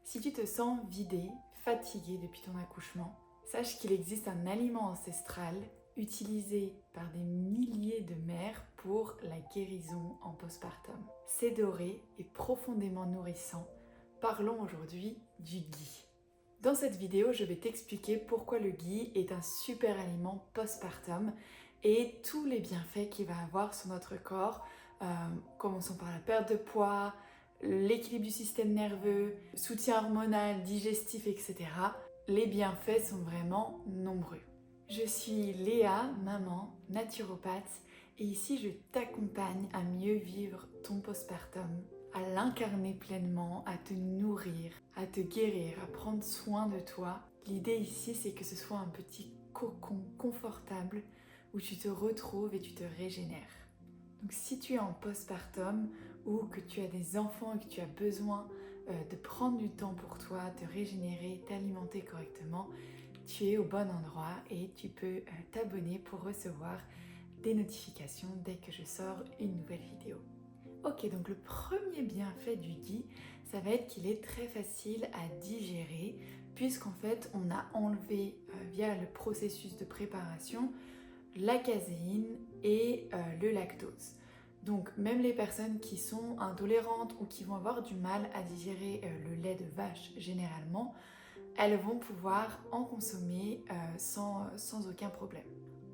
Si tu te sens vidé, fatigué depuis ton accouchement, sache qu'il existe un aliment ancestral utilisé par des milliers de mères pour la guérison en postpartum. C'est doré et profondément nourrissant. Parlons aujourd'hui du ghee. Dans cette vidéo, je vais t'expliquer pourquoi le ghee est un super aliment postpartum et tous les bienfaits qu'il va avoir sur notre corps. Commençons par la perte de poids, l'équilibre du système nerveux, soutien hormonal, digestif, etc. Les bienfaits sont vraiment nombreux. Je suis Léa, maman, naturopathe, et ici je t'accompagne à mieux vivre ton postpartum, à l'incarner pleinement, à te nourrir, à te guérir, à prendre soin de toi. L'idée ici, c'est que ce soit un petit cocon confortable où tu te retrouves et tu te régénères. Donc si tu es en postpartum ou que tu as des enfants et que tu as besoin de prendre du temps pour toi, te régénérer, t'alimenter correctement, tu es au bon endroit et tu peux t'abonner pour recevoir des notifications dès que je sors une nouvelle vidéo. Ok, donc le premier bienfait du ghee, ça va être qu'il est très facile à digérer puisqu'en fait on a enlevé via le processus de préparation la caséine et le lactose. Donc même les personnes qui sont intolérantes ou qui vont avoir du mal à digérer le lait de vache généralement, elles vont pouvoir en consommer sans aucun problème.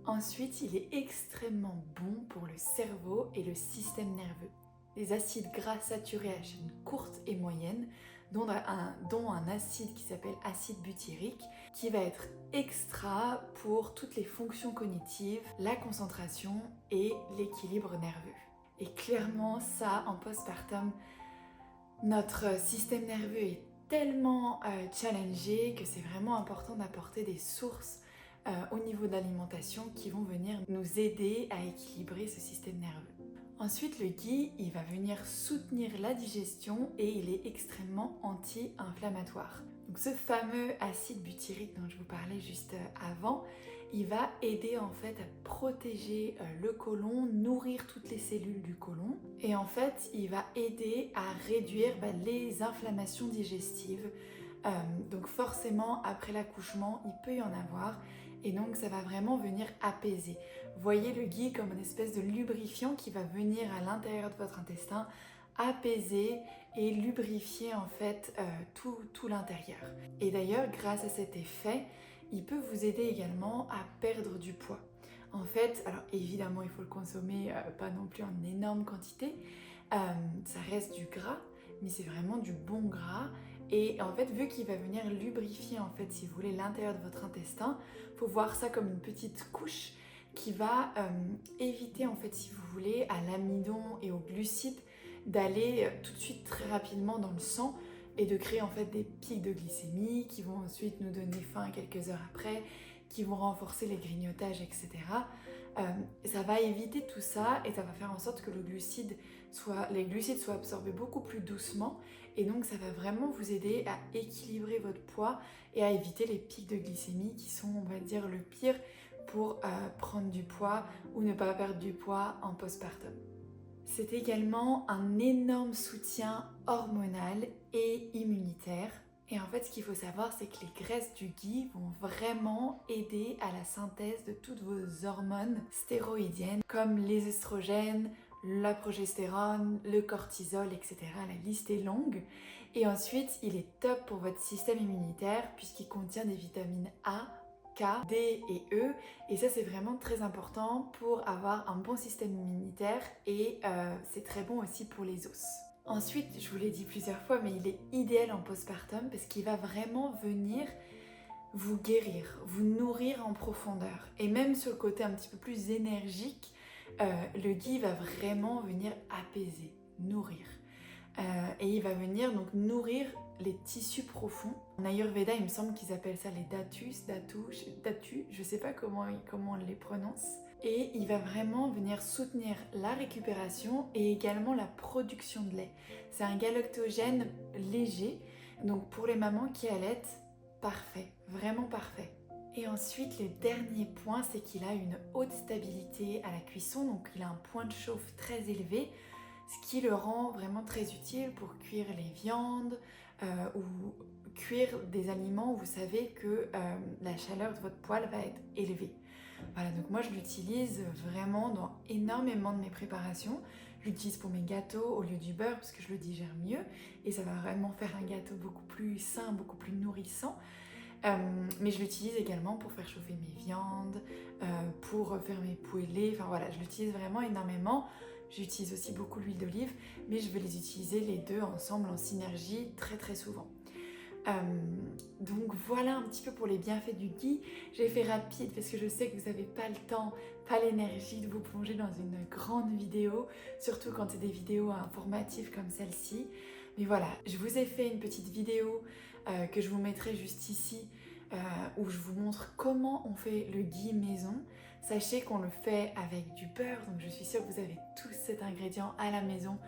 Ensuite, il est extrêmement bon pour le cerveau et le système nerveux. Les acides gras saturés à chaîne courte et moyenne, dont un acide qui s'appelle acide butyrique, qui va être extra pour toutes les fonctions cognitives, la concentration et l'équilibre nerveux. Et clairement, ça, en postpartum, notre système nerveux est tellement challengé que c'est vraiment important d'apporter des sources au niveau de l'alimentation qui vont venir nous aider à équilibrer ce système nerveux. Ensuite, le ghee, il va venir soutenir la digestion et il est extrêmement anti-inflammatoire. Donc ce fameux acide butyrique dont je vous parlais juste avant, il va aider en fait à protéger le côlon, nourrir toutes les cellules du côlon et en fait, il va aider à réduire les inflammations digestives. Donc forcément, après l'accouchement, il peut y en avoir et donc ça va vraiment venir apaiser. Voyez le ghee comme une espèce de lubrifiant qui va venir à l'intérieur de votre intestin apaiser et lubrifier en fait tout l'intérieur. Et d'ailleurs, grâce à cet effet, il peut vous aider également à perdre du poids. En fait, alors évidemment, il faut le consommer pas non plus en énorme quantité. Ça reste du gras, mais c'est vraiment du bon gras. Et en fait, vu qu'il va venir lubrifier en fait, si vous voulez, l'intérieur de votre intestin, faut voir ça comme une petite couche qui va éviter en fait, si vous voulez, à l'amidon et aux glucides d'aller tout de suite très rapidement dans le sang et de créer en fait des pics de glycémie qui vont ensuite nous donner faim quelques heures après, qui vont renforcer les grignotages, etc. Ça va éviter tout ça et ça va faire en sorte que les glucides soient absorbés beaucoup plus doucement et donc ça va vraiment vous aider à équilibrer votre poids et à éviter les pics de glycémie qui sont, on va dire, le pire pour prendre du poids ou ne pas perdre du poids en postpartum. C'est également un énorme soutien hormonal et immunitaire. Et en fait, ce qu'il faut savoir, c'est que les graisses du ghee vont vraiment aider à la synthèse de toutes vos hormones stéroïdiennes, comme les estrogènes, la progestérone, le cortisol, etc. La liste est longue. Et ensuite, il est top pour votre système immunitaire puisqu'il contient des vitamines A, K, D et E. Et ça, c'est vraiment très important pour avoir un bon système immunitaire et c'est très bon aussi pour les os. Ensuite, je vous l'ai dit plusieurs fois, mais il est idéal en postpartum parce qu'il va vraiment venir vous guérir, vous nourrir en profondeur. Et même sur le côté un petit peu plus énergique, le ghee va vraiment venir apaiser, nourrir. Et il va venir donc nourrir les tissus profonds. En Ayurveda, il me semble qu'ils appellent ça les datus, je sais pas comment on les prononce. Et il va vraiment venir soutenir la récupération et également la production de lait. C'est un galactogène léger, donc pour les mamans qui allaitent, parfait, vraiment parfait. Et ensuite, le dernier point, c'est qu'il a une haute stabilité à la cuisson, donc il a un point de chauffe très élevé, ce qui le rend vraiment très utile pour cuire les viandes ou cuire des aliments où vous savez que la chaleur de votre poêle va être élevée. Voilà, donc moi je l'utilise vraiment dans énormément de mes préparations. Je l'utilise pour mes gâteaux au lieu du beurre parce que je le digère mieux et ça va vraiment faire un gâteau beaucoup plus sain, beaucoup plus nourrissant. Mais je l'utilise également pour faire chauffer mes viandes, pour faire mes poêlés, enfin voilà, je l'utilise vraiment énormément. J'utilise aussi beaucoup l'huile d'olive, mais je vais les utiliser les deux ensemble en synergie très très souvent. Donc voilà un petit peu pour les bienfaits du ghee. J'ai fait rapide parce que je sais que vous n'avez pas le temps, pas l'énergie de vous plonger dans une grande vidéo, surtout quand c'est des vidéos informatives comme celle-ci. Mais voilà, je vous ai fait une petite vidéo que je vous mettrai juste ici où je vous montre comment on fait le ghee maison. Sachez qu'on le fait avec du beurre, donc je suis sûre que vous avez tous cet ingrédient à la maison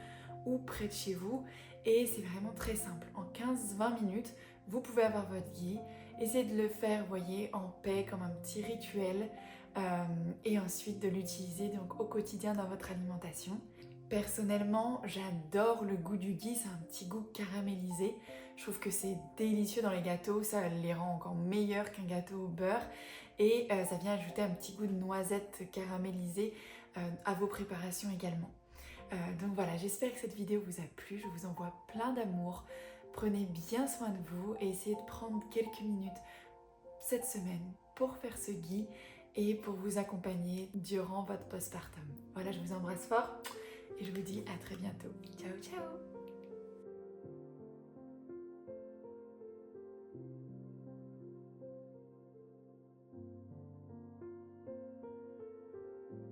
ou près de chez vous. Et c'est vraiment très simple. En 15-20 minutes, vous pouvez avoir votre ghee. Essayez de le faire, vous voyez, en paix, comme un petit rituel. Et ensuite de l'utiliser donc au quotidien dans votre alimentation. Personnellement, j'adore le goût du ghee, c'est un petit goût caramélisé. Je trouve que c'est délicieux dans les gâteaux, ça les rend encore meilleurs qu'un gâteau au beurre. Et ça vient ajouter un petit goût de noisette caramélisée à vos préparations également. Donc voilà, j'espère que cette vidéo vous a plu, je vous envoie plein d'amour. Prenez bien soin de vous et essayez de prendre quelques minutes cette semaine pour faire ce ghee et pour vous accompagner durant votre postpartum. Voilà, je vous embrasse fort et je vous dis à très bientôt. Ciao, ciao!